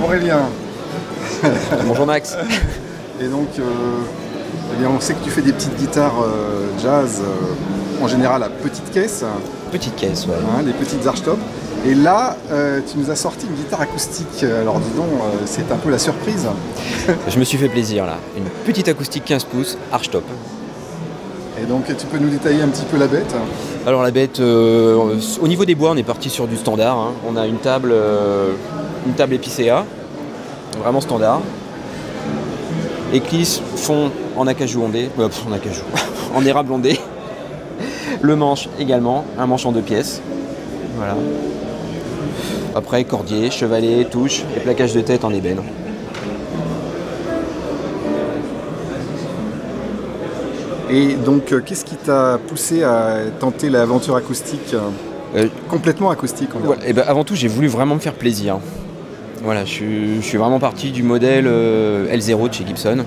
Aurélien. Bonjour Max. Et donc, eh bien, on sait que tu fais des petites guitares jazz, en général à petite caisse. Petite caisse, ouais. Hein, des petites archtop. Et là, tu nous as sorti une guitare acoustique. Alors dis donc, c'est un peu la surprise. Je me suis fait plaisir là. Une petite acoustique 15 pouces, archtop. Et donc, tu peux nous détailler un petit peu la bête? Alors la bête, au niveau des bois, on est parti sur du standard. Hein. On a une table épicéa, vraiment standard. Éclisse, fond en acajou ondé, en érable ondé. Le manche également, un manche en 2 pièces. Voilà. Après, cordier, chevalet, touche et plaquage de tête en ébène. Et donc, qu'est-ce qui t'a poussé à tenter l'aventure acoustique complètement acoustique? Voilà. Et ben, avant tout, j'ai voulu vraiment me faire plaisir. Voilà, je suis vraiment parti du modèle L0 de chez Gibson.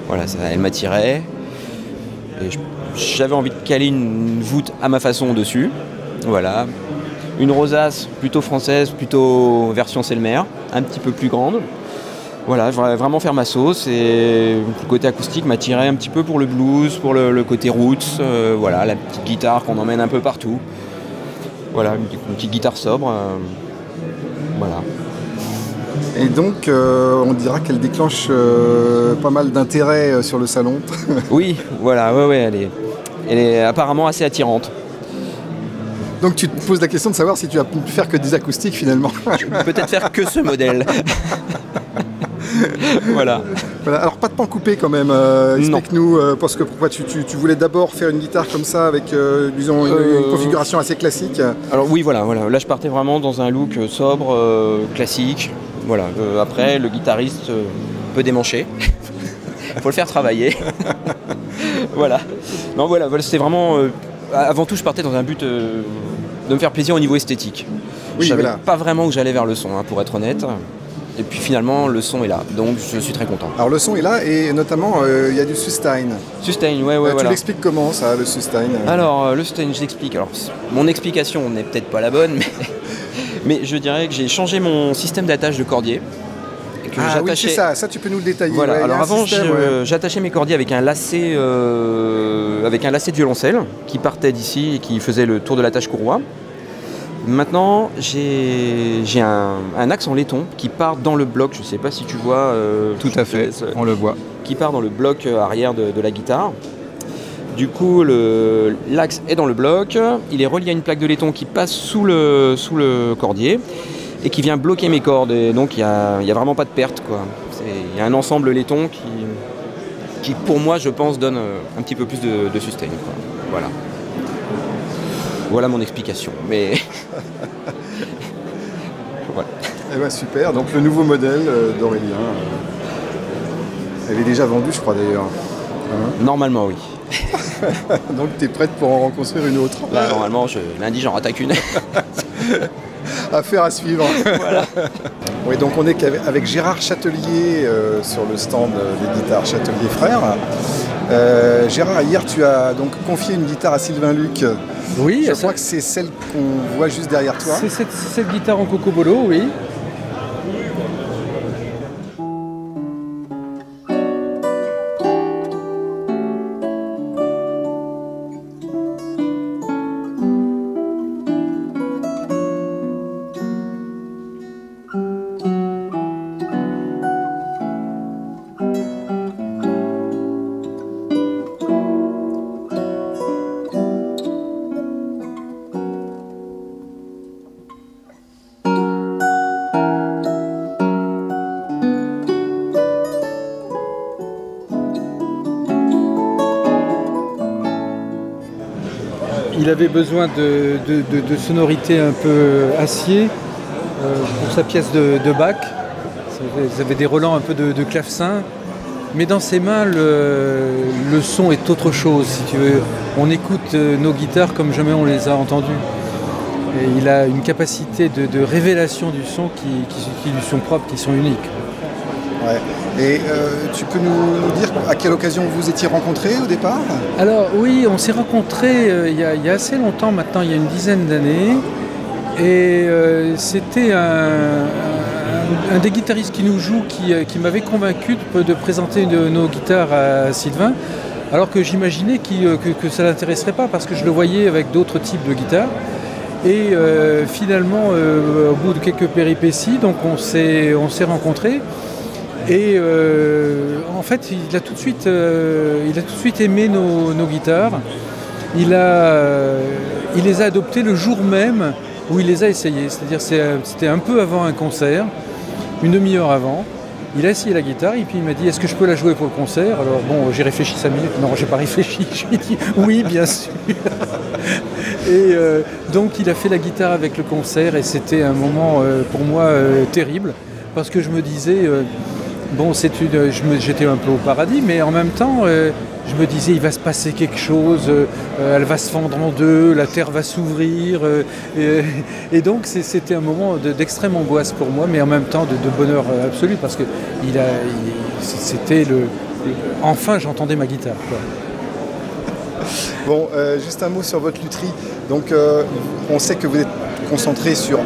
Voilà, ça, elle m'attirait. Et j'avais envie de caler une voûte à ma façon dessus. Voilà. Une rosace plutôt française, plutôt version Selmer, un petit peu plus grande. Voilà, je voulais vraiment faire ma sauce et le côté acoustique m'attirait un petit peu pour le blues, pour le côté roots. Voilà, la petite guitare qu'on emmène un peu partout. Voilà, une petite guitare sobre. Voilà. Et donc, on dira qu'elle déclenche pas mal d'intérêt sur le salon. Oui, voilà, ouais, elle est apparemment assez attirante. Donc tu te poses la question de savoir si tu vas pu faire que des acoustiques finalement. Je peux peut-être faire que ce modèle. Voilà. Voilà. Alors pas de pan coupé quand même, explique-nous, parce que pourquoi tu voulais d'abord faire une guitare comme ça avec disons une configuration assez classique. Alors oui, voilà, là je partais vraiment dans un look sobre, classique. Voilà. Après, le guitariste peut démancher. Il faut le faire travailler. Voilà. Non, voilà, c'était vraiment... avant tout, je partais dans un but de me faire plaisir au niveau esthétique. Oui, je savais voilà. pas vraiment où j'allais vers le son, hein, pour être honnête. Et puis finalement, le son est là, donc je suis très content. Alors le son est là et notamment il y a du sustain. Sustain, ouais, Tu voilà. l'expliques comment ça, le sustain? Alors le sustain, je l'explique. Alors mon explication n'est peut-être pas la bonne, mais je dirais que j'ai changé mon système d'attache de cordier. Ah oui, c'est ça tu peux nous le détailler. Voilà. Ouais, alors avant, j'attachais mes cordiers avec un lacet de violoncelle qui partait d'ici et qui faisait le tour de l'attache courroie. Maintenant, j'ai un axe en laiton qui part dans le bloc, je ne sais pas si tu vois. Tout à fait, on le voit. Qui part dans le bloc arrière de la guitare. Du coup, l'axe est dans le bloc, il est relié à une plaque de laiton qui passe sous le cordier et qui vient bloquer mes cordes. Et donc, il n'y a vraiment pas de perte, quoi. Il y a un ensemble laiton qui, pour moi, je pense, donne un petit peu plus de sustain, quoi. Voilà. Voilà mon explication, mais... voilà. Eh ben, super, donc le nouveau modèle d'Aurélien, elle est déjà vendue je crois d'ailleurs. Hein? Normalement oui. Donc tu es prête pour en reconstruire une autre? Là normalement, lundi j'en rattaque une. Affaire à suivre. Voilà. Oui, donc on est avec Gérard Châtelier sur le stand des guitares Châtelier Frères. Gérard, hier tu as donc confié une guitare à Sylvain Luc. Oui, je crois que c'est celle qu'on voit juste derrière toi. C'est cette guitare en cocobolo, oui. il avait besoin de sonorités un peu acier pour sa pièce de Bach. Vous avez des relents un peu de clavecin. Mais dans ses mains, le son est autre chose, si tu veux. On écoute nos guitares comme jamais on les a entendues. Et il a une capacité de révélation du son qui lui sont propres, qui sont uniques. Ouais. Et tu peux nous dire à quelle occasion vous vous étiez rencontrés au départ? Alors oui, on s'est rencontrés il y a assez longtemps maintenant, il y a une dizaine d'années. Et c'était un des guitaristes qui nous joue qui m'avait convaincu de présenter nos guitares à Sylvain, alors que j'imaginais que ça ne l'intéresserait pas parce que je le voyais avec d'autres types de guitares. Et finalement, au bout de quelques péripéties, donc on s'est rencontrés. Et en fait, il a tout de suite aimé nos guitares. Il les a adoptées le jour même où il les a essayées. C'est-à-dire c'était un peu avant un concert, une demi-heure avant. Il a essayé la guitare et puis il m'a dit « Est-ce que je peux la jouer pour le concert ?» Alors bon, j'ai réfléchi 5 minutes. Non, j'ai pas réfléchi. Je lui ai dit « Oui, bien sûr !» Et donc il a fait la guitare avec le concert et c'était un moment pour moi terrible parce que je me disais j'étais un peu au paradis, mais en même temps je me disais il va se passer quelque chose, elle va se fendre en deux, la terre va s'ouvrir et donc c'était un moment d'extrême angoisse pour moi, mais en même temps de bonheur absolu parce que c'était enfin j'entendais ma guitare, quoi. Bon, juste un mot sur votre lutherie. Donc, on sait que vous êtes concentré sur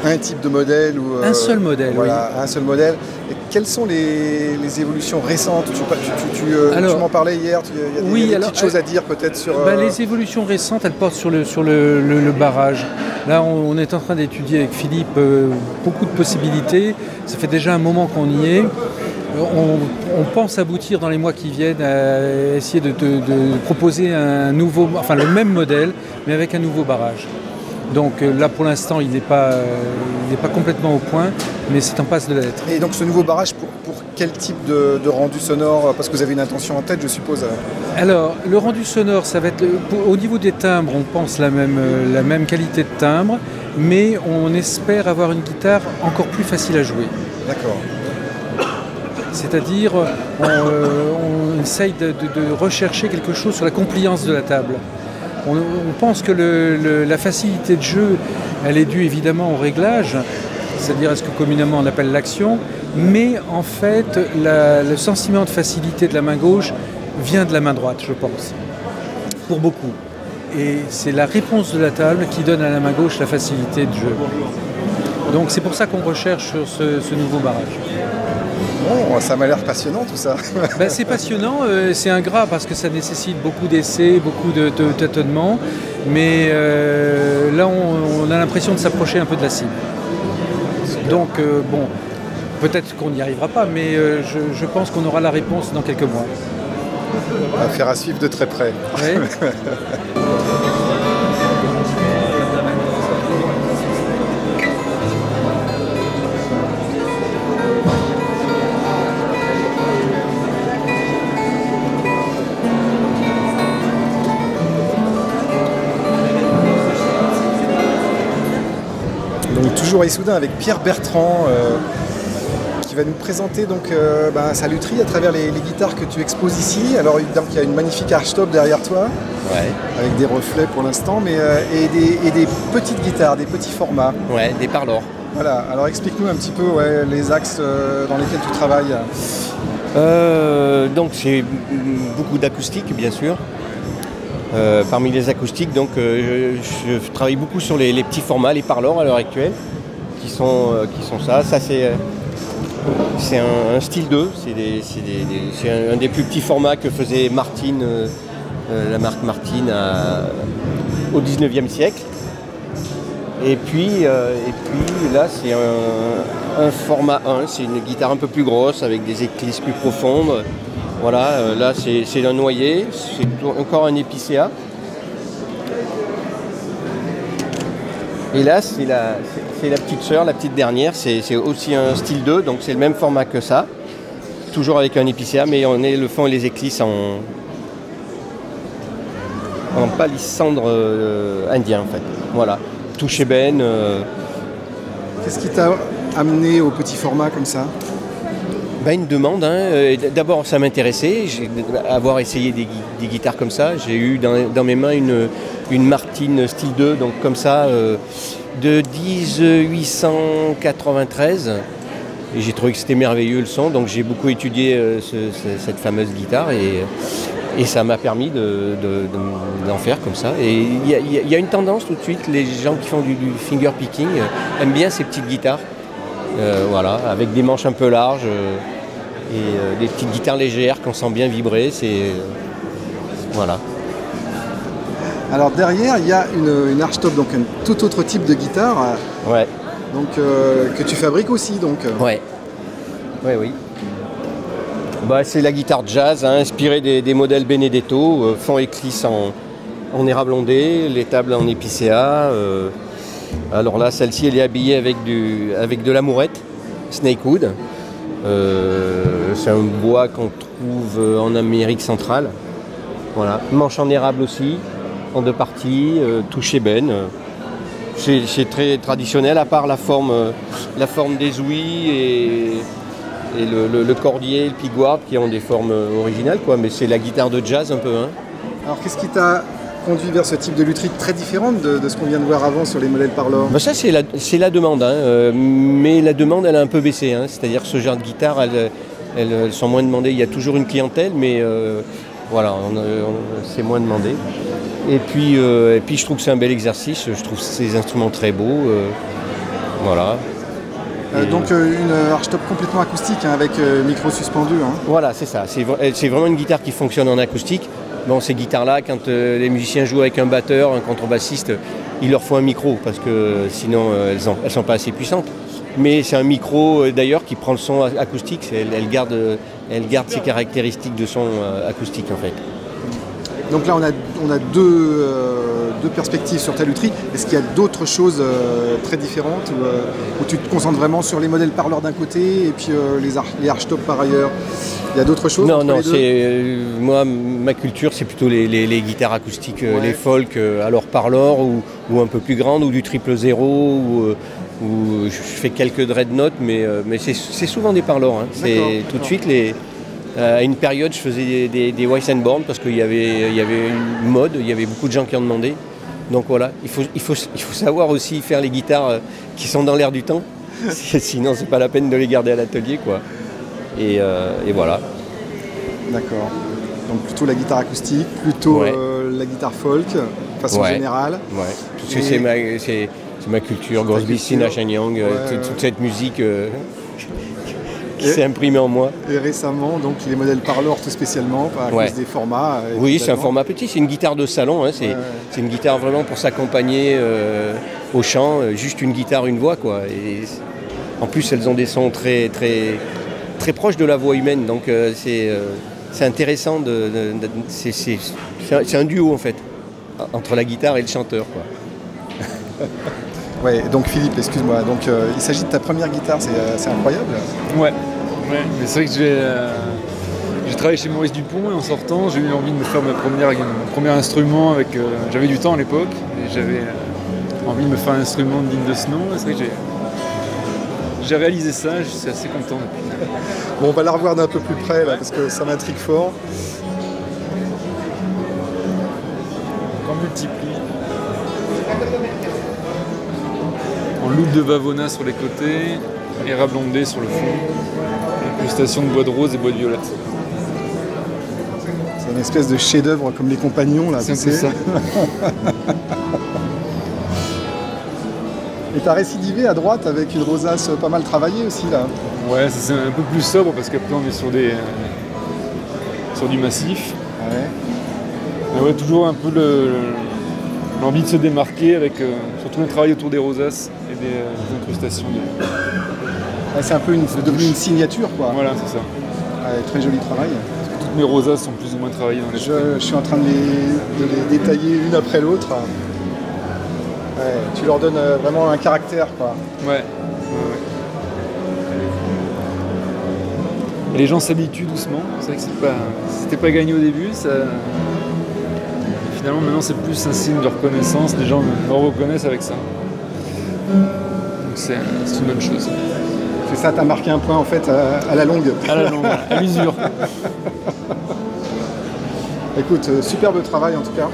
un type de modèle ou un seul modèle. Voilà, oui. un seul modèle. Et quelles sont les évolutions récentes? Tu m'en parlais hier. Il y a des petites choses à dire peut-être sur. Les évolutions récentes, elles portent sur le barrage. Là, on est en train d'étudier avec Philippe beaucoup de possibilités. Ça fait déjà un moment qu'on y est. On pense aboutir dans les mois qui viennent à essayer de proposer le même modèle, mais avec un nouveau barrage. Donc là, pour l'instant, il n'est pas complètement au point, mais c'est en passe de l'être. Et donc ce nouveau barrage, pour quel type de rendu sonore? Parce que vous avez une intention en tête, je suppose. Alors, le rendu sonore, ça va être au niveau des timbres, on pense la même qualité de timbre, mais on espère avoir une guitare encore plus facile à jouer. D'accord. C'est-à-dire, on essaye de rechercher quelque chose sur la compliance de la table. On pense que la facilité de jeu, elle est due évidemment au réglage, c'est-à-dire à ce que communément on appelle l'action, mais en fait, le sentiment de facilité de la main gauche vient de la main droite, je pense, pour beaucoup. Et c'est la réponse de la table qui donne à la main gauche la facilité de jeu. Donc c'est pour ça qu'on recherche sur ce nouveau barrage. Bon, ça m'a l'air passionnant tout ça. C'est passionnant, c'est ingrat parce que ça nécessite beaucoup d'essais, beaucoup de tâtonnements, mais là on a l'impression de s'approcher un peu de la cible. Donc peut-être qu'on n'y arrivera pas, mais je pense qu'on aura la réponse dans quelques mois. Affaire à suivre de très près. Oui. Toujours à Issoudun avec Pierre Bertrand qui va nous présenter donc, sa lutherie à travers les guitares que tu exposes ici. Alors évidemment il y a une magnifique archtop derrière toi, Ouais. avec des reflets pour l'instant, mais et des petites guitares, des petits formats. Ouais, des parlors. Voilà, alors explique-nous un petit peu les axes dans lesquels tu travailles. Donc c'est beaucoup d'acoustique bien sûr. Parmi les acoustiques, donc je travaille beaucoup sur les petits formats, les parlors à l'heure actuelle, qui sont ça. Ça c'est un style 2, c'est un des plus petits formats que faisait Martin, la marque Martin au 19e siècle. Et puis là c'est un format 1, c'est une guitare un peu plus grosse avec des éclisses plus profondes. Voilà, là c'est un noyer, c'est encore un épicéa. Et là c'est la petite sœur, la petite dernière, c'est aussi un style 2, donc c'est le même format que ça. Toujours avec un épicéa, mais on est le fond et les éclisses en palissandre indien en fait. Voilà, touche ébène. Qu'est-ce qui t'a amené au petit format comme ça? Une demande. D'abord, ça m'intéressait. Avoir essayé des guitares comme ça. J'ai eu dans mes mains une Martin style 2, donc comme ça, de 1893. Et j'ai trouvé que c'était merveilleux le son. Donc j'ai beaucoup étudié cette fameuse guitare et ça m'a permis d'en faire comme ça. Et il y a une tendance tout de suite. Les gens qui font du finger picking aiment bien ces petites guitares. Voilà, avec des manches un peu larges et des petites guitares légères qu'on sent bien vibrer, voilà. Alors derrière, il y a une Archtop, donc un tout autre type de guitare, ouais. Donc, que tu fabriques aussi. Donc. Ouais. Oui. C'est la guitare jazz, inspirée des modèles Benedetto, fond et clisse en érable ondé, les tables en épicéa. Alors là, celle-ci, elle est habillée avec de l'amourette, snakewood. C'est un bois qu'on trouve en Amérique centrale. Voilà. Manche en érable aussi, en 2 parties, touche ébène. C'est très traditionnel, à part la forme des ouïes et le cordier, le pigward qui ont des formes originales, quoi. Mais c'est la guitare de jazz un peu. Alors qu'est-ce qui t'a conduit vers ce type de lutherie très différente de ce qu'on vient de voir avant sur les modèles Parlor? Ça c'est la demande, mais la demande elle a un peu baissé, c'est-à-dire que ce genre de guitare elles sont moins demandées. Il y a toujours une clientèle, mais voilà, c'est moins demandé. Et puis je trouve que c'est un bel exercice, je trouve ces instruments très beaux, voilà. Donc une Archtop complètement acoustique avec micro suspendu. Voilà, c'est ça, c'est vraiment une guitare qui fonctionne en acoustique. Bon, ces guitares-là, quand les musiciens jouent avec un batteur, un contrebassiste, il leur faut un micro parce que sinon elles sont pas assez puissantes. Mais c'est un micro d'ailleurs qui prend le son acoustique, elle garde ses caractéristiques de son acoustique en fait. Donc là on a deux perspectives sur ta lutherie. Est-ce qu'il y a d'autres choses très différentes où tu te concentres vraiment sur les modèles Parlor d'un côté et puis les Archtop par ailleurs? Il y a d'autres choses? Non, moi ma culture c'est plutôt les guitares acoustiques, ouais. Les folk, alors Parlor ou un peu plus grandes, ou du 000 où je fais quelques dreadnoughts, mais c'est souvent des Parlor. C'est tout de suite à une période, je faisais des Weissenborn parce qu'il y avait une mode, il y avait beaucoup de gens qui en demandaient. Donc voilà, il faut savoir aussi faire les guitares qui sont dans l'air du temps, sinon c'est pas la peine de les garder à l'atelier, quoi. Et voilà. D'accord. Donc plutôt la guitare acoustique, plutôt la guitare folk, de façon générale. Ouais. Parce que c'est ma culture, Crosby, Stills, Nash & Young, toute cette musique qui s'est imprimée en moi. Et récemment, donc les modèles Parlor tout spécialement, à cause des formats. Oui, c'est un format petit, c'est une guitare de salon, c'est une guitare vraiment pour s'accompagner au chant, juste une guitare, une voix, quoi. Et en plus, elles ont des sons très, très, très proches de la voix humaine, donc c'est intéressant, c'est un duo en fait, entre la guitare et le chanteur, quoi. Ouais, donc Philippe, excuse-moi, donc il s'agit de ta première guitare, c'est incroyable. Ouais, mais c'est vrai que j'ai travaillé chez Maurice Dupont et en sortant, j'ai eu envie de me faire mon premier instrument avec. J'avais du temps à l'époque et j'avais envie de me faire un instrument digne de ce nom. C'est vrai que j'ai réalisé ça, je suis assez content depuis. Bon, on va la revoir d'un peu plus près là, parce que ça m'intrigue fort. On multiplie. En loupe de Vavona sur les côtés, érable ondé sur le fond, incrustation de bois de rose et bois de violette. C'est une espèce de chef-d'œuvre comme les compagnons là. C'est un peu ça. Et t'as récidivé à droite avec une rosace pas mal travaillée aussi là. Ouais, c'est un peu plus sobre parce qu'après on est sur du massif. Ouais. Mais ouais, toujours un peu l'envie de se démarquer avec surtout le travail autour des rosaces et des incrustations. Ouais, c'est un peu devenu une signature, quoi. Voilà, c'est ça. Ouais, très joli travail. Toutes mes rosaces sont plus ou moins travaillées dans les Je suis en train de les détailler une après l'autre. Ouais, tu leur donnes vraiment un caractère, quoi. Ouais. Et les gens s'habituent doucement. C'est vrai que c'était pas gagné au début. Finalement, finalement maintenant c'est plus un signe de reconnaissance, les gens me reconnaissent avec ça. Donc c'est une bonne chose. C'est ça, t'as marqué un point en fait à la longue. À la longue, à l'usure. Écoute, superbe travail en tout cas.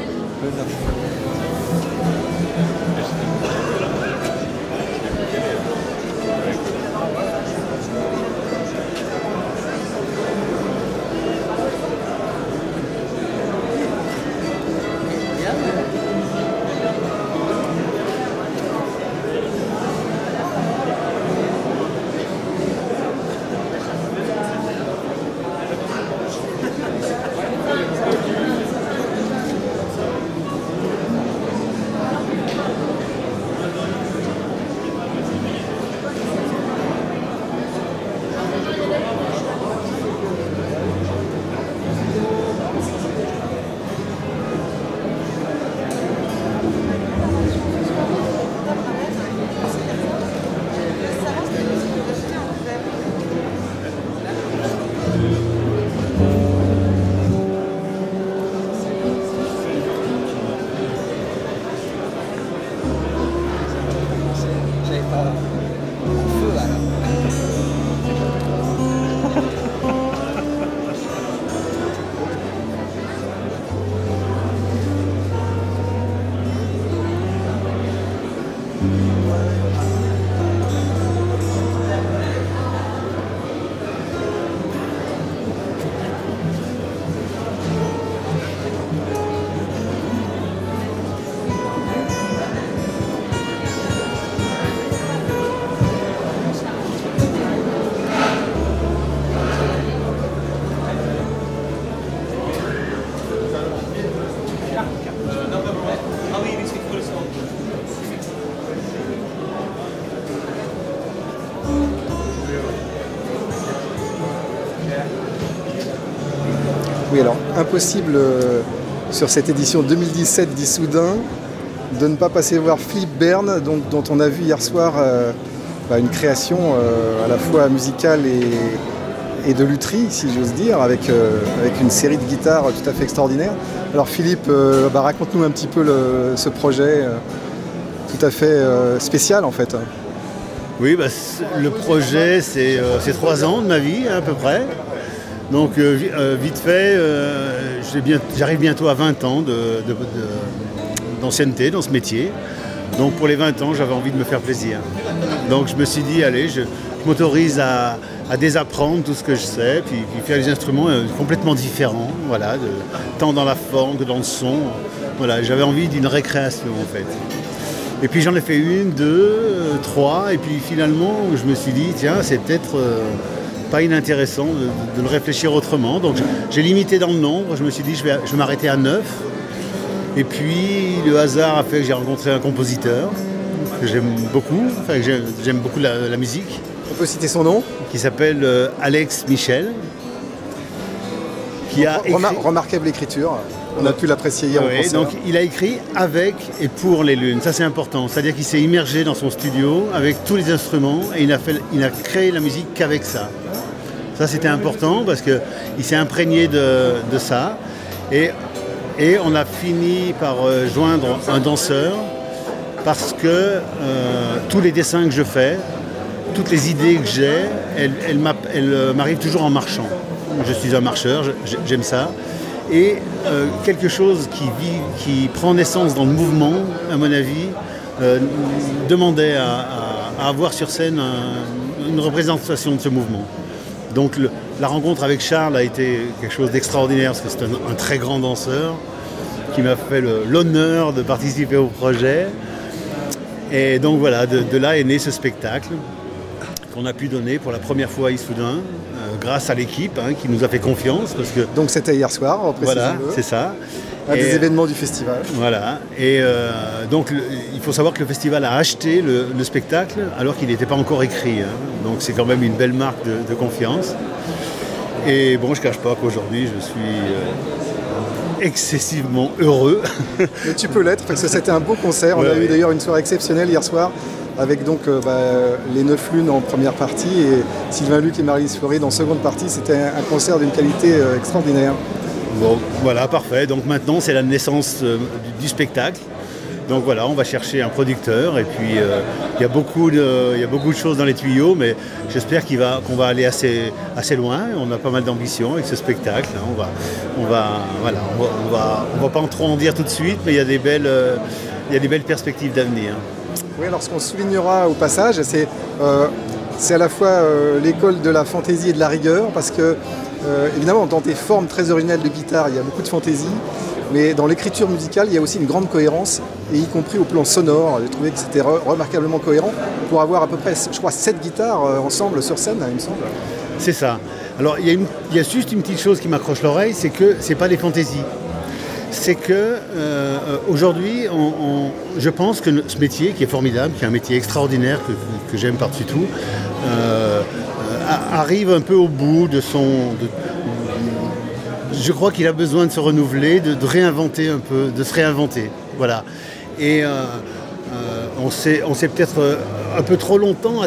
Oui, alors impossible sur cette édition 2017 d'Issoudun de ne pas passer voir Philippe Bern, donc, dont on a vu hier soir une création à la fois musicale et de lutherie, si j'ose dire, avec une série de guitares tout à fait extraordinaire. Alors Philippe, raconte-nous un petit peu ce projet tout à fait spécial en fait. Oui, le projet c'est 3 ans de ma vie à peu près. Donc vite fait, j'arrive bientôt à 20 ans d'ancienneté dans ce métier. Donc pour les 20 ans, j'avais envie de me faire plaisir. Donc je me suis dit, allez, je m'autorise à désapprendre tout ce que je sais, puis faire des instruments complètement différents, voilà, tant dans la forme que dans le son. Voilà, j'avais envie d'une récréation en fait. Et puis j'en ai fait 1, 2, 3, et puis finalement je me suis dit, tiens, c'est peut-être pas inintéressant de le réfléchir autrement. Donc j'ai limité dans le nombre, je me suis dit, je vais m'arrêter à 9. Et puis le hasard a fait que j'ai rencontré un compositeur que j'aime beaucoup, enfin que j'aime beaucoup la musique. On peut citer son nom? Qui s'appelle Alex Michel. Qui a écrit... Remarquable écriture, on a pu l'apprécier hier au concert. Donc il a écrit avec et pour les lunes, ça c'est important. C'est-à-dire qu'il s'est immergé dans son studio avec tous les instruments et il a créé la musique qu'avec ça. Ça c'était important parce qu'il s'est imprégné de ça. Et on a fini par joindre un danseur parce que tous les dessins que je fais, toutes les idées que j'ai, elles m'arrivent toujours en marchant. Je suis un marcheur, j'aime ça. Et quelque chose qui prend naissance dans le mouvement, à mon avis, demandait à avoir sur scène une représentation de ce mouvement. Donc la rencontre avec Charles a été quelque chose d'extraordinaire parce que c'est un très grand danseur qui m'a fait l'honneur de participer au projet. Et donc voilà, de là est né ce spectacle qu'on a pu donner pour la première fois à Issoudun, grâce à l'équipe qui nous a fait confiance. Parce que, donc c'était hier soir, voilà, c'est ça. Un des événements du festival. Voilà, et donc il faut savoir que le festival a acheté le spectacle alors qu'il n'était pas encore écrit. Donc c'est quand même une belle marque de confiance. Et bon, je ne cache pas qu'aujourd'hui je suis excessivement heureux. Mais tu peux l'être parce que c'était un beau concert. On a eu d'ailleurs une soirée exceptionnelle hier soir avec donc les 9 lunes en première partie et Sylvain Luc et Marie-Lise Fleury en seconde partie. C'était un concert d'une qualité extraordinaire. Bon, voilà, parfait. Donc maintenant, c'est la naissance du spectacle. Donc voilà, on va chercher un producteur et puis il y a beaucoup de choses dans les tuyaux, mais j'espère qu'on va aller assez loin. On a pas mal d'ambition avec ce spectacle. Hein. On va pas trop en dire tout de suite, mais il y a des belles perspectives d'avenir. Oui, alors ce qu'on soulignera au passage, c'est à la fois l'école de la fantaisie et de la rigueur, parce que évidemment, dans des formes très originales de guitare, il y a beaucoup de fantaisie. Mais dans l'écriture musicale, il y a aussi une grande cohérence, et y compris au plan sonore. J'ai trouvé que c'était remarquablement cohérent pour avoir à peu près, je crois, 7 guitares ensemble sur scène, il me semble. C'est ça. Alors, il y a juste une petite chose qui m'accroche l'oreille, c'est que c'est pas des fantaisies. C'est que aujourd'hui, je pense que ce métier, qui est formidable, qui est un métier extraordinaire, que j'aime par-dessus tout, arrive un peu au bout de son... Je crois qu'il a besoin de se renouveler, de réinventer un peu, de se réinventer. Voilà. Et on s'est peut-être un peu trop longtemps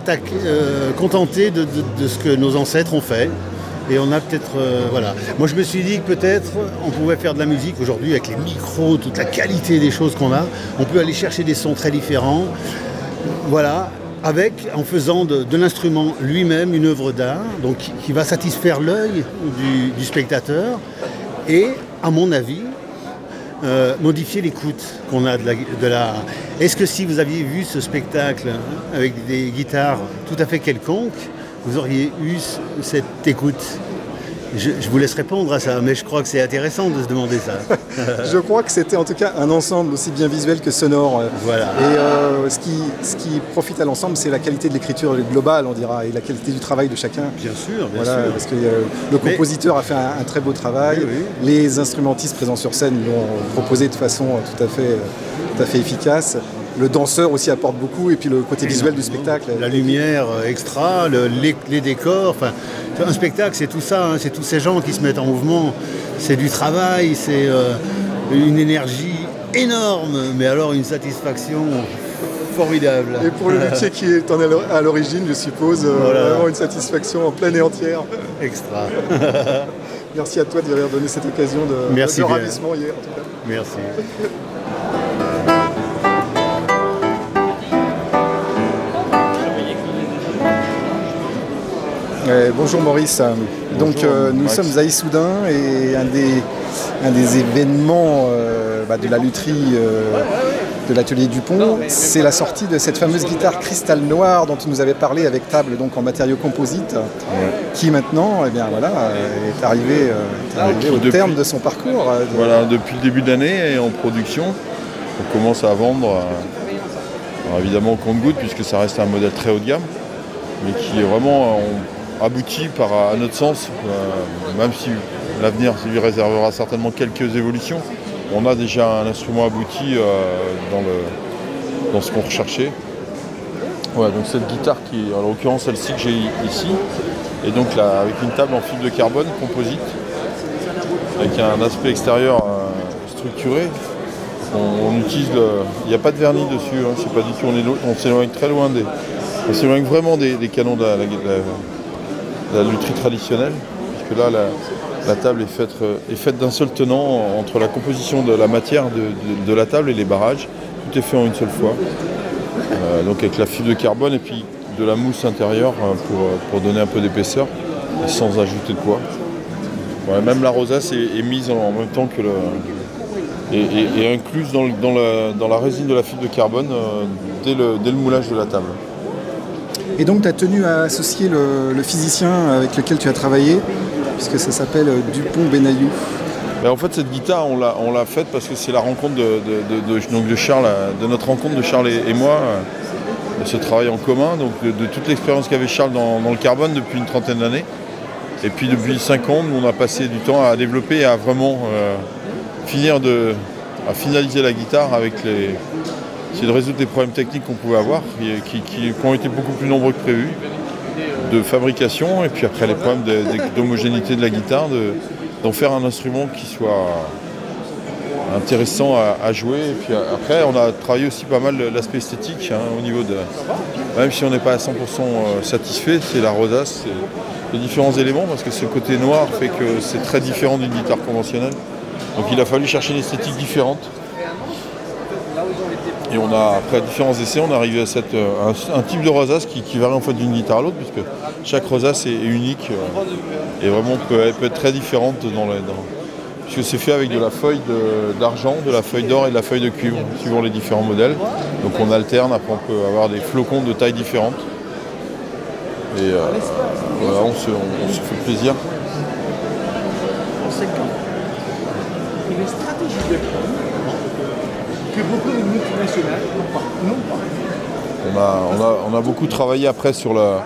contenté de ce que nos ancêtres ont fait. Et on a peut-être... voilà. Moi, je me suis dit que peut-être on pouvait faire de la musique aujourd'hui avec les micros, toute la qualité des choses qu'on a. On peut aller chercher des sons très différents. Voilà. En faisant de l'instrument lui-même une œuvre d'art, donc qui va satisfaire l'œil du spectateur et, à mon avis, modifier l'écoute qu'on a de la... Est-ce que si vous aviez vu ce spectacle avec des guitares tout à fait quelconques, vous auriez eu cette écoute? Je vous laisse répondre à ça, mais je crois que c'est intéressant de se demander ça. Je crois que c'était en tout cas un ensemble aussi bien visuel que sonore. Voilà. Et ce qui profite à l'ensemble, c'est la qualité de l'écriture globale, on dira, et la qualité du travail de chacun. Bien sûr, bien voilà, sûr. Parce que le compositeur a fait un très beau travail. Oui. Les instrumentistes présents sur scène l'ont proposé de façon tout à fait efficace. Le danseur aussi apporte beaucoup, et puis le côté visuel du spectacle. La lumière extra, les décors, enfin, un spectacle c'est tout ça, hein, c'est tous ces gens qui se mettent en mouvement, c'est du travail, c'est une énergie énorme, mais alors une satisfaction formidable. Et pour le luthier qui est à l'origine, je suppose, voilà. Vraiment une satisfaction en pleine et entière. Extra. Merci à toi de m'avoir donné cette occasion de ravissement hier en tout cas. Merci. Bonjour Maurice. Donc nous sommes à Issoudun et un des événements de la lutherie de l'atelier Dupont, c'est la sortie de cette fameuse guitare cristal noir dont tu nous avais parlé avec table donc en matériaux composites, qui maintenant est arrivé au terme de son parcours. Voilà, depuis le début de l'année et en production, on commence à vendre évidemment au compte-gouttes puisque ça reste un modèle très haut de gamme, mais qui est vraiment abouti à notre sens, même si l'avenir lui réservera certainement quelques évolutions. On a déjà un instrument abouti dans ce qu'on recherchait. Ouais, donc cette guitare qui est en l'occurrence celle-ci que j'ai ici, et donc là avec une table en fibre de carbone composite, avec un aspect extérieur structuré. On utilise il n'y a pas de vernis dessus, hein, c'est pas du tout, on s'éloigne très loin on s'éloigne vraiment des canons de la lutherie traditionnelle, puisque là la table est faite d'un seul tenant entre la composition de la matière de la table et les barrages. Tout est fait en une seule fois. Donc avec la fibre de carbone et puis de la mousse intérieure pour donner un peu d'épaisseur sans ajouter de poids. Ouais, même la rosace est mise en même temps que et incluse dans la résine de la fibre de carbone dès le moulage de la table. Et donc tu as tenu à associer le physicien avec lequel tu as travaillé, puisque ça s'appelle Dupont-Benayouf. En fait cette guitare on l'a faite parce que c'est la rencontre de Charles, de notre rencontre de Charles et moi, ce travail en commun, donc de toute l'expérience qu'avait Charles dans le carbone depuis une trentaine d'années. Et puis depuis 5 ans, on a passé du temps à développer et à vraiment finaliser la guitare avec c'est de résoudre les problèmes techniques qu'on pouvait avoir, qui ont été beaucoup plus nombreux que prévu, de fabrication, et puis après les problèmes d'homogénéité de la guitare, d'en faire un instrument qui soit intéressant à jouer. Et puis après, on a travaillé aussi pas mal l'aspect esthétique, hein, au niveau même si on n'est pas à 100% satisfait, c'est la rosace, les différents éléments, parce que ce côté noir fait que c'est très différent d'une guitare conventionnelle. Donc il a fallu chercher une esthétique différente. Et on a, après différents essais, on est arrivé à un type de rosace qui varie en fait d'une guitare à l'autre, puisque chaque rosace est unique et vraiment peut être très différente puisque c'est fait avec de la feuille d'argent, de la feuille d'or et de la feuille de cuivre, suivant les différents modèles. Donc on alterne, après on peut avoir des flocons de tailles différentes. Et voilà, on se fait plaisir. Une stratégie de que beaucoup de multinationales n'ont pas. On a beaucoup travaillé après sur la...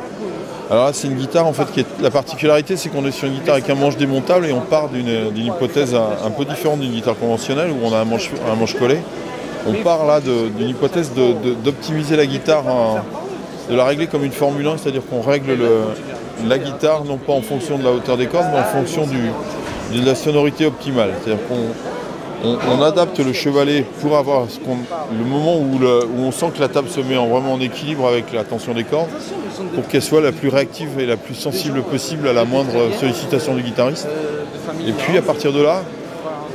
Alors là, c'est une guitare, en fait, la particularité, c'est qu'on est sur une guitare avec un manche démontable et on part d'une hypothèse un peu différente d'une guitare conventionnelle où on a un manche collé. On part là d'une hypothèse d'optimiser la guitare, de la régler comme une Formule 1, c'est-à-dire qu'on règle la guitare non pas en fonction de la hauteur des cordes, mais en fonction de la sonorité optimale. C'est-à-dire qu'on adapte le chevalet pour avoir le moment où on sent que la table se met vraiment en équilibre avec la tension des cordes, pour qu'elle soit la plus réactive et la plus sensible possible à la moindre sollicitation du guitariste. Et puis à partir de là,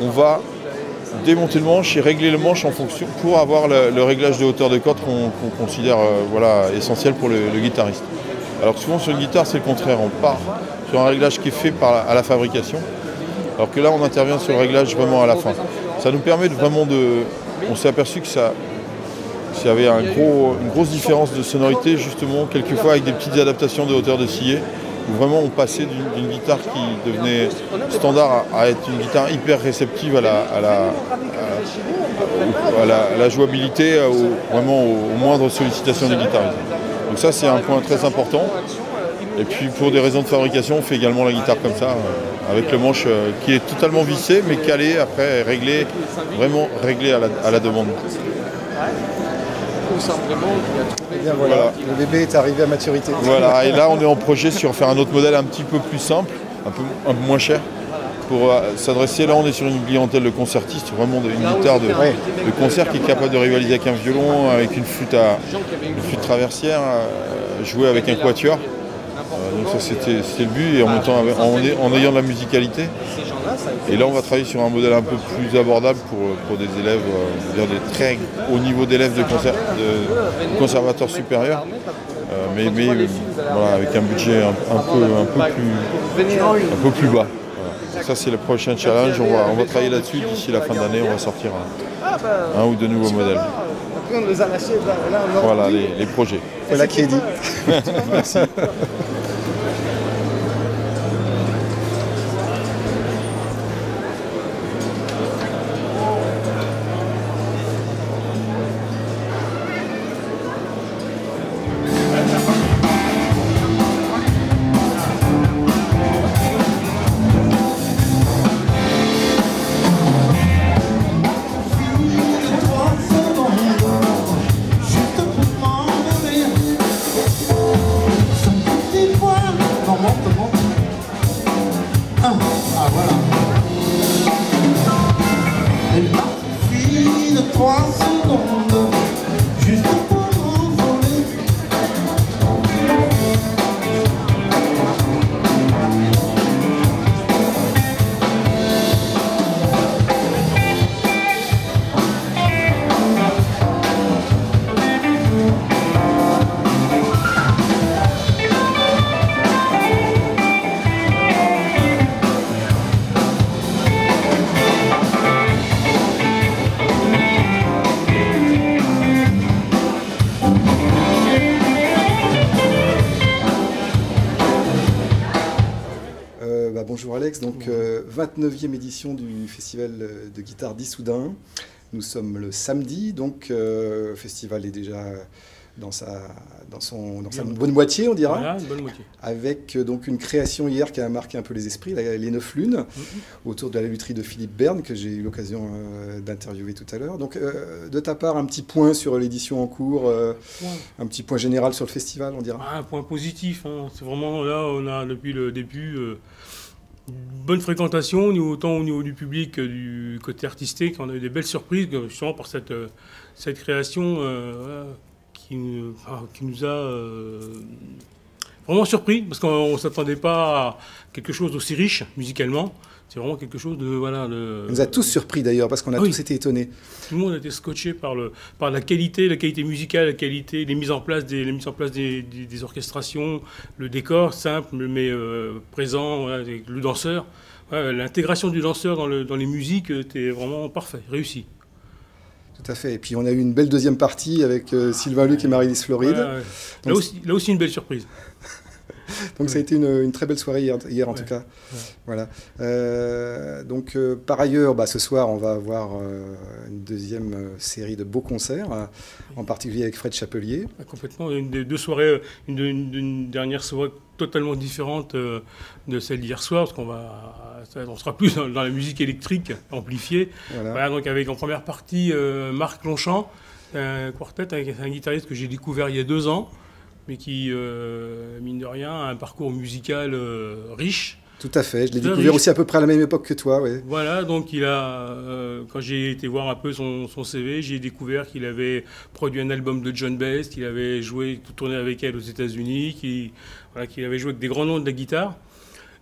on va démonter le manche et régler le manche en fonction pour avoir le réglage de hauteur de corde qu'on considère essentiel pour le guitariste. Alors que souvent sur une guitare c'est le contraire, on part sur un réglage qui est fait à la fabrication, alors que là on intervient sur le réglage vraiment à la fin. Ça nous permet on s'est aperçu que il y avait une grosse différence de sonorité, justement, quelquefois avec des petites adaptations de hauteur de sillet, où vraiment on passait d'une guitare qui devenait standard à être une guitare hyper réceptive à la jouabilité, vraiment aux moindres sollicitations du guitariste. Donc ça c'est un point très important. Et puis pour des raisons de fabrication, on fait également la guitare comme ça, avec le manche qui est totalement vissé, mais calé, après vraiment réglé à la demande. Et bien voilà, le bébé est arrivé à maturité. Voilà, et là on est en projet sur faire un autre modèle un petit peu plus simple, un peu moins cher, pour s'adresser, là on est sur une clientèle de concertistes, vraiment une guitare de concert qui est capable de rivaliser avec un violon, avec une flûte traversière, jouer avec un quatuor. Donc ça c'était le but, et en même temps en ayant de la musicalité. Et là on va travailler sur un modèle un peu plus abordable pour des élèves, des très haut niveau d'élèves de conservateurs supérieurs, mais voilà, avec un budget un peu plus bas. Voilà. Ça c'est le prochain challenge, on va travailler là-dessus, d'ici la fin de l'année on va sortir un ou deux nouveaux modèles. Voilà les projets. Voilà qui est dit. Merci. Bonjour Alex, donc 29e édition du festival de guitare d'Issoudun. Nous sommes le samedi, donc le festival est déjà dans sa bonne moitié, on dira. Voilà, une bonne moitié. Avec donc une création hier qui a marqué un peu les esprits, les 9 lunes, autour de la lutherie de Philippe Berne, que j'ai eu l'occasion d'interviewer tout à l'heure. Donc de ta part, un petit point sur l'édition en cours, un petit point général sur le festival, on dira. Un point positif, hein. C'est vraiment là, on a depuis le début une bonne fréquentation, autant au niveau du public que du côté artistique. On a eu des belles surprises, justement par cette création qui nous a vraiment surpris, parce qu'on ne s'attendait pas à quelque chose d'aussi riche musicalement. C'est vraiment quelque chose de... Voilà, On nous a tous surpris d'ailleurs, parce qu'on a tous été étonnés. Tout le monde a été scotché par la qualité musicale, la qualité, les mises en place des orchestrations, le décor simple mais présent, voilà, le danseur. Voilà, l'intégration du danseur dans les musiques était vraiment parfait, réussi. Tout à fait. Et puis on a eu une belle deuxième partie avec Sylvain Luc et Marie-Lise Floride. Voilà, ouais. Là aussi une belle surprise. Donc ça a été une très belle soirée hier en tout cas. Ouais. Voilà. Par ailleurs, ce soir, on va avoir une deuxième série de beaux concerts, en particulier avec Fred Chapelier. Complètement. Deux soirées, une dernière soirée totalement différente de celle d'hier soir, parce on sera plus dans la musique électrique amplifiée. Voilà, donc avec en première partie Marc Longchamp, un quartet avec un guitariste que j'ai découvert il y a 2 ans, mais qui, mine de rien, a un parcours musical riche. Tout à fait, je l'ai découvert aussi à peu près à la même époque que toi. Ouais. Voilà, donc il a, quand j'ai été voir un peu son CV, j'ai découvert qu'il avait produit un album de John Best, qu'il avait tourné avec elle aux États-Unis, qu'il avait joué avec des grands noms de la guitare.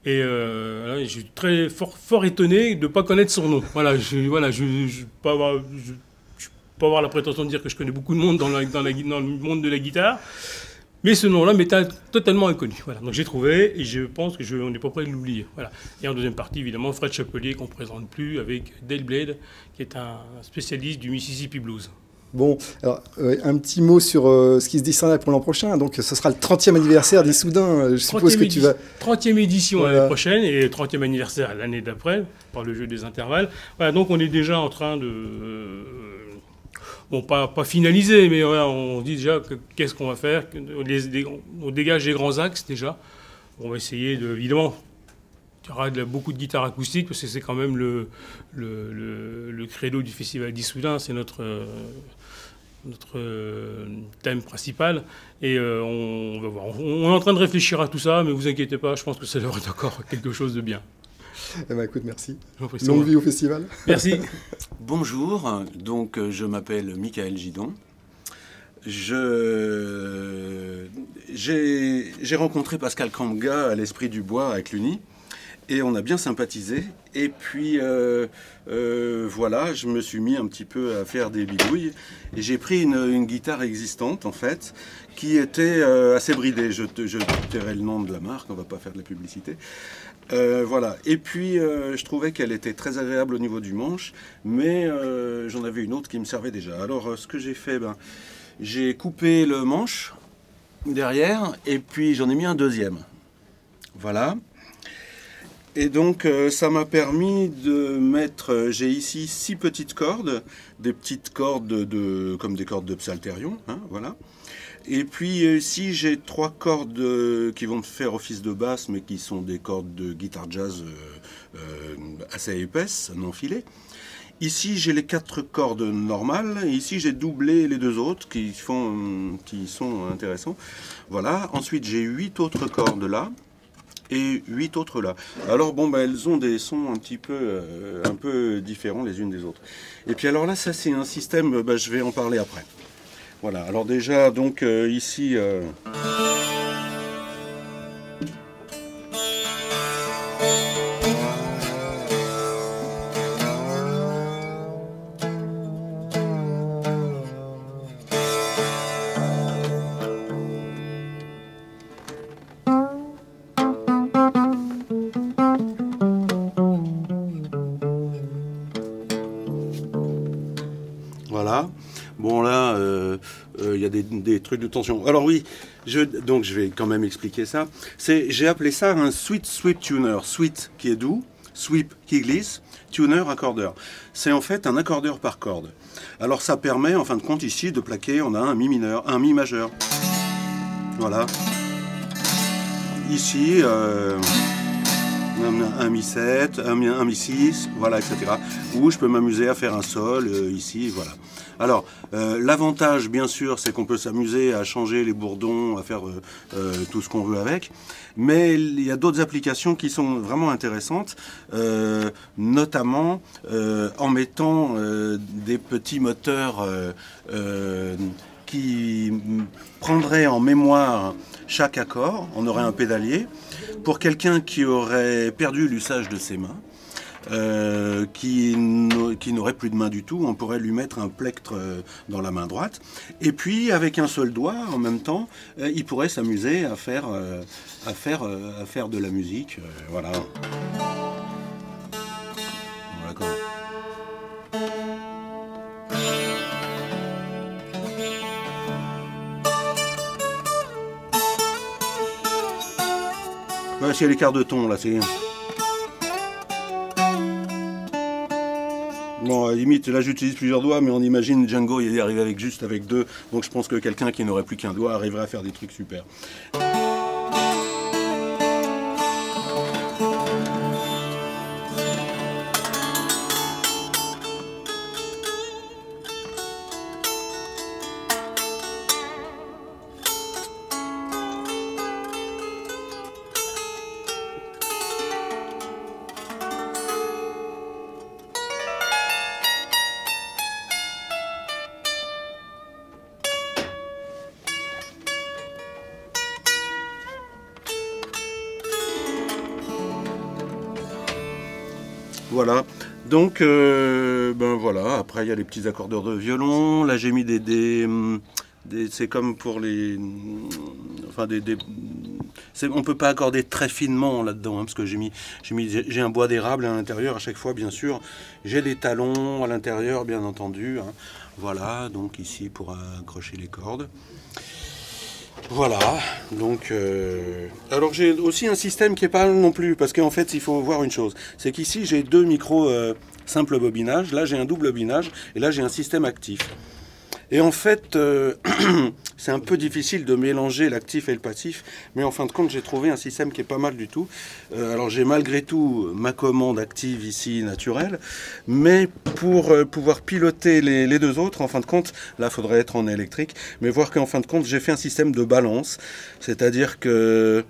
Et je suis très fort étonné de ne pas connaître son nom. Voilà, je ne peux pas avoir la prétention de dire que je connais beaucoup de monde dans le monde de la guitare. Mais ce nom-là m'était totalement inconnu. Voilà. Donc j'ai trouvé, et je pense qu'on n'est pas prêt de l'oublier. Voilà. Et en deuxième partie, évidemment, Fred Chapelier, qu'on ne présente plus, avec Dale Blade, qui est un spécialiste du Mississippi Blues. Bon, alors, un petit mot sur ce qui se dessine pour l'an prochain. Donc ce sera le 30e anniversaire d'Issoudun. Je suppose que tu vas... 30e édition l'année prochaine, et 30e anniversaire l'année d'après, par le jeu des intervalles. Voilà, donc on est déjà en train de... Bon, pas finalisé, mais voilà, on dit déjà qu'est-ce qu'on va faire. On dégage les grands axes déjà. On va essayer évidemment, il y aura beaucoup de guitares acoustiques parce que c'est quand même le credo du festival d'Issoudun, c'est notre thème principal. Et on va voir. On est en train de réfléchir à tout ça, mais vous inquiétez pas, je pense que ça devrait être encore quelque chose de bien. Eh ben, écoute, merci. Longue vie au festival. Merci. Bonjour, donc je m'appelle Michael Gidon. J'ai rencontré Pascal Kramga à l'Esprit du Bois à Cluny et on a bien sympathisé. Et puis voilà, je me suis mis un petit peu à faire des bidouilles et j'ai pris une guitare existante en fait qui était assez bridée. Je tairai le nom de la marque, on va pas faire de la publicité. Voilà. Et puis je trouvais qu'elle était très agréable au niveau du manche, mais j'en avais une autre qui me servait déjà. Alors ce que j'ai fait, j'ai coupé le manche derrière et puis j'en ai mis un deuxième. Voilà. Et donc ça m'a permis de mettre, j'ai ici 6 petites cordes, des petites cordes comme des cordes de psalterion, hein, voilà. Et puis ici j'ai 3 cordes qui vont faire office de basse, mais qui sont des cordes de guitare jazz assez épaisses, non filées. Ici j'ai les 4 cordes normales, et ici j'ai doublé les 2 autres qui sont intéressants. Voilà, ensuite j'ai 8 autres cordes là, et 8 autres là. Alors bon, elles ont des sons un peu différents les unes des autres. Et puis alors là, ça c'est un système, je vais en parler après. Voilà, alors déjà, donc ici... Voilà. Bon là, il y a des trucs de tension. Alors oui, donc je vais quand même expliquer ça. J'ai appelé ça un sweep tuner. Sweep qui est doux, sweep qui glisse, tuner accordeur. C'est en fait un accordeur par corde. Alors ça permet en fin de compte ici de plaquer, on a un mi mineur, un mi majeur. Voilà. Ici, un mi 7, un mi 6, voilà, etc. Ou je peux m'amuser à faire un sol ici, voilà. Alors, l'avantage, bien sûr, c'est qu'on peut s'amuser à changer les bourdons, à faire tout ce qu'on veut avec. Mais il y a d'autres applications qui sont vraiment intéressantes, notamment en mettant des petits moteurs qui prendrait en mémoire chaque accord. On aurait un pédalier. Pour quelqu'un qui aurait perdu l'usage de ses mains, qui n'aurait plus de main du tout, on pourrait lui mettre un plectre dans la main droite. Et puis, avec un seul doigt, en même temps, il pourrait s'amuser à faire de la musique. Voilà. D'accord. Ouais, c'est l'écart de ton, là, c'est... Bon, limite, là j'utilise plusieurs doigts, mais on imagine Django, il est arrivé juste avec deux, donc je pense que quelqu'un qui n'aurait plus qu'un doigt arriverait à faire des trucs super. Voilà, donc ben voilà, après il y a les petits accordeurs de violon, là j'ai mis c'est comme pour les... Enfin on peut pas accorder très finement là-dedans, hein, parce que j'ai un bois d'érable à l'intérieur à chaque fois, bien sûr, j'ai des talons à l'intérieur, bien entendu, hein. Voilà, donc ici pour accrocher les cordes. Voilà, donc alors j'ai aussi un système qui est pas non plus, parce qu'en fait il faut voir une chose, c'est qu'ici j'ai deux micros simple bobinage, là j'ai un double bobinage et là j'ai un système actif. Et en fait c'est un peu difficile de mélanger l'actif et le passif, mais en fin de compte j'ai trouvé un système qui est pas mal du tout. Alors j'ai malgré tout ma commande active ici naturelle, mais pour pouvoir piloter les deux autres, en fin de compte, là il faudrait être en électrique, mais voir qu'en fin de compte j'ai fait un système de balance, c'est-à-dire que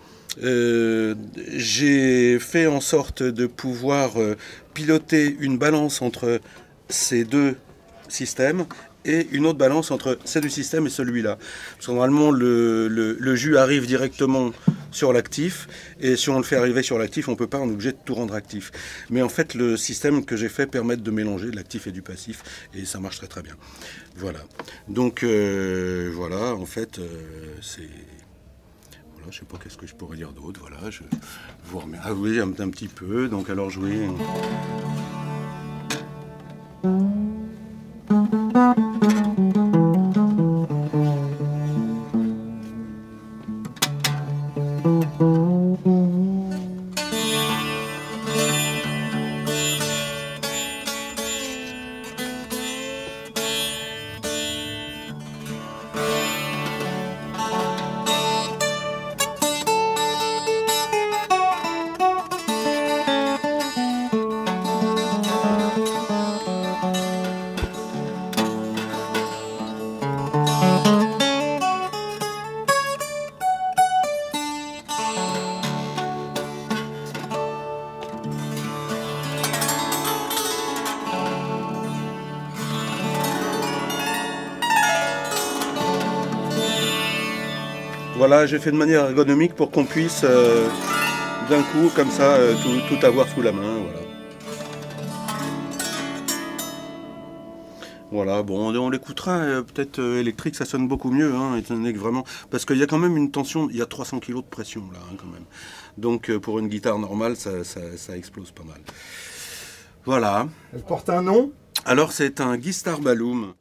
j'ai fait en sorte de pouvoir piloter une balance entre ces deux systèmes et une autre balance entre ces deux systèmes et celui-là. Parce que normalement, le jus arrive directement sur l'actif, et si on le fait arriver sur l'actif, on ne peut pas, on est obligé de tout rendre actif. Mais en fait, le système que j'ai fait permet de mélanger l'actif et du passif, et ça marche très très bien. Voilà. Donc, voilà, en fait, c'est... Voilà, je ne sais pas qu'est-ce que je pourrais dire d'autre. Voilà, je vous remercie. Ah oui, un petit peu, donc alors jouer... Voilà, j'ai fait de manière ergonomique pour qu'on puisse d'un coup, comme ça, tout avoir sous la main. Voilà. Voilà, bon, on l'écoutera, peut-être électrique, ça sonne beaucoup mieux, hein, étant donné que vraiment, parce qu'il y a quand même une tension, il y a 300 kg de pression là, hein, quand même. Donc pour une guitare normale, ça explose pas mal. Voilà. Elle porte un nom? Alors c'est un Guistar Balloum.